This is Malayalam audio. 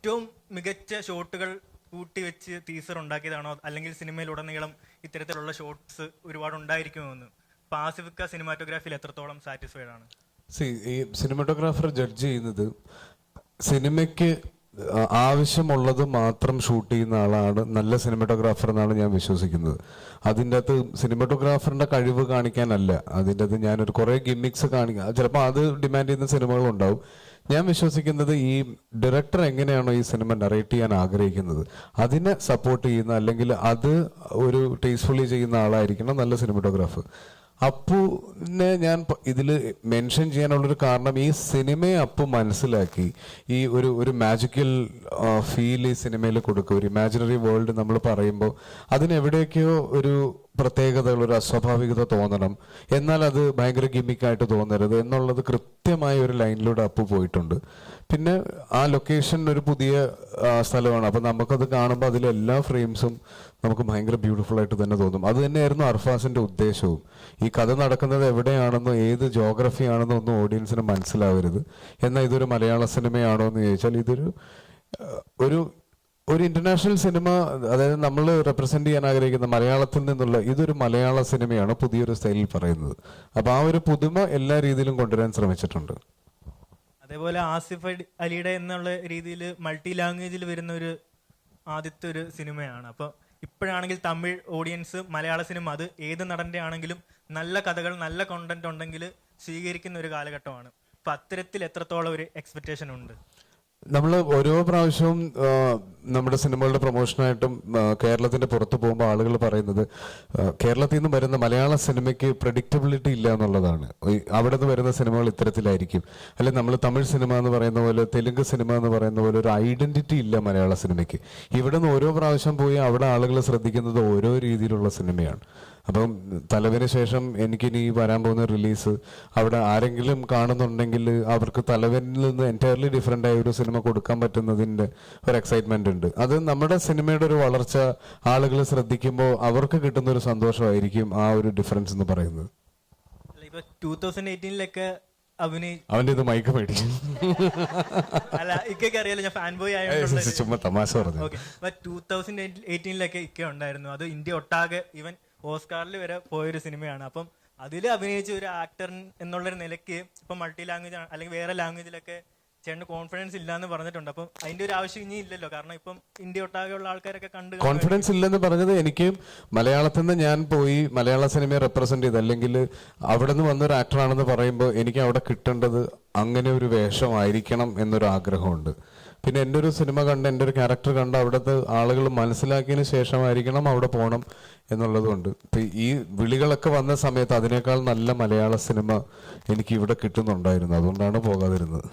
ഏറ്റവും മികച്ച ഷോട്ടുകൾ കൂട്ടിവെച്ച് ടീസർ ഉണ്ടാക്കിയതാണോ, അല്ലെങ്കിൽ സിനിമയിലുടനീളം ഇത്തരത്തിലുള്ള ഷോട്ട്സ് ഒരുപാട് ഉണ്ടായിരിക്കുമോ എന്ന്? പാസിഫിക്ക സിനിമാറ്റോഗ്രാഫിയിൽ എത്രത്തോളം സാറ്റിസ്ഫൈഡ് ആണ്? ഈ സിനിമാറ്റോഗ്രാഫർ ജഡ്ജ് ചെയ്യുന്നത് സിനിമയ്ക്ക് ആവശ്യമുള്ളത് മാത്രം ഷൂട്ട് ചെയ്യുന്ന ആളാണ് നല്ല സിനിമാറ്റോഗ്രാഫർ എന്നാണ് ഞാൻ വിശ്വസിക്കുന്നത്. അതിൻ്റെ അകത്ത് സിനിമാറ്റോഗ്രാഫറിൻ്റെ കഴിവ് കാണിക്കാനല്ല, അതിൻ്റെ അകത്ത് ഞാനൊരു കുറേ ഗിമ്മിക്സ് കാണിക്കാം, ചിലപ്പോൾ അത് ഡിമാൻഡ് ചെയ്യുന്ന സിനിമകളുണ്ടാവും. ഞാൻ വിശ്വസിക്കുന്നത് ഈ ഡയറക്ടർ എങ്ങനെയാണോ ഈ സിനിമ നറേറ്റ് ചെയ്യാൻ ആഗ്രഹിക്കുന്നത് അതിനെ സപ്പോർട്ട് ചെയ്യുന്ന, അല്ലെങ്കിൽ അത് ഒരു ടേസ്റ്റ്ഫുള്ളി ചെയ്യുന്ന ആളായിരിക്കണം നല്ല സിനിമാറ്റോഗ്രാഫർ. അപ്പുവിനെ ഞാൻ ഇതിൽ മെൻഷൻ ചെയ്യാനുള്ളൊരു കാരണം, ഈ സിനിമയെ അപ്പു മനസ്സിലാക്കി ഈ ഒരു മാജിക്കൽ ഫീൽ ഈ സിനിമയിൽ കൊടുക്കുക. ഒരു ഇമാജിനറി വേൾഡ് നമ്മൾ പറയുമ്പോൾ അതിനെവിടെയൊക്കെയോ ഒരു പ്രത്യേകതകൾ, ഒരു അസ്വാഭാവികത തോന്നണം, എന്നാൽ അത് ഭയങ്കര ഗിമ്മിക്കായിട്ട് തോന്നരുത് എന്നുള്ളത് കൃത്യമായ ഒരു ലൈനിലൂടെ അപ്പു പോയിട്ടുണ്ട്. പിന്നെ ആ ലൊക്കേഷൻ ഒരു പുതിയ സ്ഥലമാണ്, അപ്പം നമുക്കത് കാണുമ്പോൾ അതിലെ എല്ലാ ഫ്രെയിംസും നമുക്ക് ഭയങ്കര ബ്യൂട്ടിഫുൾ ആയിട്ട് തന്നെ തോന്നും. അത് തന്നെയായിരുന്നു അർഫാസിന്റെ ഉദ്ദേശവും. ഈ കഥ നടക്കുന്നത് എവിടെയാണെന്നോ ഏത് ജോഗ്രഫി ആണെന്നോ ഒന്നും ഓഡിയൻസിന് മനസ്സിലാവരുത്. എന്നാൽ ഇതൊരു മലയാള സിനിമയാണോ എന്ന് ചോദിച്ചാൽ ഇതൊരു ഒരു ഇന്റർനാഷണൽ സിനിമ, അതായത് നമ്മൾ റെപ്രസെന്റ് ചെയ്യാൻ ആഗ്രഹിക്കുന്ന മലയാളത്തിൽ നിന്നുള്ള ഇതൊരു മലയാള സിനിമയാണ് പുതിയൊരു സ്റ്റൈലിൽ പറയുന്നത്. അപ്പൊ ആ ഒരു പുതുമ എല്ലാ രീതിയിലും കൊണ്ടുവരാൻ ശ്രമിച്ചിട്ടുണ്ട്. അതേപോലെ ആസിഫ് അലിയുടെ എന്നുള്ള രീതിയിൽ മൾട്ടി ലാംഗ്വേജിൽ വരുന്ന ഒരു ആദ്യത്തെ ഒരു സിനിമയാണ്. അപ്പോൾ ഇപ്പോഴാണെങ്കിൽ തമിഴ് ഓഡിയൻസ് മലയാള സിനിമ, അത് ഏത് നടൻ്റെ ആണെങ്കിലും നല്ല കഥകൾ, നല്ല കോണ്ടന്റ് ഉണ്ടെങ്കിൽ സ്വീകരിക്കുന്ന ഒരു കാലഘട്ടമാണ്. അപ്പം അത്തരത്തിൽ എത്രത്തോളം ഒരു എക്സ്പെക്റ്റേഷൻ ഉണ്ട്? നമ്മൾ ഓരോ പ്രാവശ്യവും നമ്മുടെ സിനിമകളുടെ പ്രൊമോഷനായിട്ടും കേരളത്തിന്റെ പുറത്ത് പോകുമ്പോൾ ആളുകൾ പറയുന്നത് കേരളത്തിൽ നിന്ന് വരുന്ന മലയാള സിനിമയ്ക്ക് പ്രഡിക്റ്റബിലിറ്റി ഇല്ല എന്നുള്ളതാണ്. അവിടെ നിന്ന് വരുന്ന സിനിമകൾ ഇത്തരത്തിലായിരിക്കും, അല്ലെങ്കിൽ നമ്മൾ തമിഴ് സിനിമ എന്ന് പറയുന്ന പോലെ, തെലുങ്ക് സിനിമ എന്ന് പറയുന്ന പോലെ ഒരു ഐഡന്റിറ്റി ഇല്ല മലയാള സിനിമയ്ക്ക്. ഇവിടെ നിന്ന് ഓരോ പ്രാവശ്യം പോയി അവിടെ ആളുകൾ ശ്രദ്ധിക്കുന്നത് ഓരോ രീതിയിലുള്ള സിനിമയാണ്. അപ്പം തലവിന് ശേഷം എനിക്കിനി വരാൻ പോകുന്ന റിലീസ് അവിടെ ആരെങ്കിലും കാണുന്നുണ്ടെങ്കിൽ അവർക്ക് തലവനിൽ നിന്ന് എൻറ്റയർലി ഡിഫറെൻ്റ് ആയ ഒരു സിനിമ കൊടുക്കാൻ പറ്റുന്നതിൻ്റെ ഒരു എക്സൈറ്റ്മെന്റ് ഉണ്ട്. അത് നമ്മുടെ സിനിമയുടെ ഒരു വളർച്ച ആളുകൾ ശ്രദ്ധിക്കുമ്പോൾ അവർക്ക് കിട്ടുന്ന ഒരു സന്തോഷമായിരിക്കും ആ ഒരു ഡിഫറൻസ് എന്ന് പറയുന്നത്. ഇപ്പൊ 2018-ലൊക്കെ അവന്റെ ഇത് മൈക്ക് മേടിക്കും. അല്ല, ഇക്കൊക്കെ അറിയാലോ, ഞാൻ ഫാൻ ബോയ് ആയതുകൊണ്ട് ചുമ്മാ തമാശ പറഞ്ഞു. 2018-ലൊക്കെ ഇക്ക ഉണ്ടായിരുന്നു. അത് ഇന്ത്യ ഒട്ടാകെ, ഈവൻ ഓസ്കാറിൽ വരെ പോയൊരു സിനിമയാണ്. അപ്പം അതിൽ അഭിനയിച്ച ഒരു ആക്ടർ എന്നുള്ളൊരു നിലയ്ക്ക് ഇപ്പം മൾട്ടി ലാംഗ്വേജ് അല്ലെങ്കിൽ വേറെ ലാംഗ്വേജിലൊക്കെ ചേട്ടന് കോൺഫിഡൻസ് ഇല്ലാന്ന് പറഞ്ഞിട്ടുണ്ട്. അപ്പം അതിന്റെ ഒരു ആവശ്യം ഇനി ഇല്ലല്ലോ, കാരണം ഇപ്പം ഇന്ത്യ ഒട്ടാകെ ഉള്ള ആൾക്കാരൊക്കെ കണ്ട്. കോൺഫിഡൻസ് ഇല്ലെന്ന് പറഞ്ഞത് എനിക്ക് മലയാളത്തിൽ നിന്ന് ഞാൻ പോയി മലയാള സിനിമയെ റെപ്രസെന്റ് ചെയ്ത്, അല്ലെങ്കിൽ അവിടെ നിന്ന് വന്നൊരു ആക്ടറാണെന്ന് പറയുമ്പോൾ എനിക്ക് അവിടെ കിട്ടേണ്ടത് അങ്ങനെ ഒരു വേഷമായിരിക്കണം എന്നൊരു ആഗ്രഹമുണ്ട്. പിന്നെ എൻ്റെ ഒരു സിനിമ കണ്ട്, എൻ്റെ ഒരു ക്യാരക്ടർ കണ്ട് അവിടുത്തെ ആളുകൾ മനസ്സിലാക്കിയതിന് ശേഷമായിരിക്കണം അവിടെ പോകണം എന്നുള്ളതുകൊണ്ട്. ഇപ്പം ഈ വിളികളൊക്കെ വന്ന സമയത്ത് അതിനേക്കാൾ നല്ല മലയാള സിനിമ എനിക്ക് ഇവിടെ കിട്ടുന്നുണ്ടായിരുന്നു, അതുകൊണ്ടാണ് പോകാതിരുന്നത്.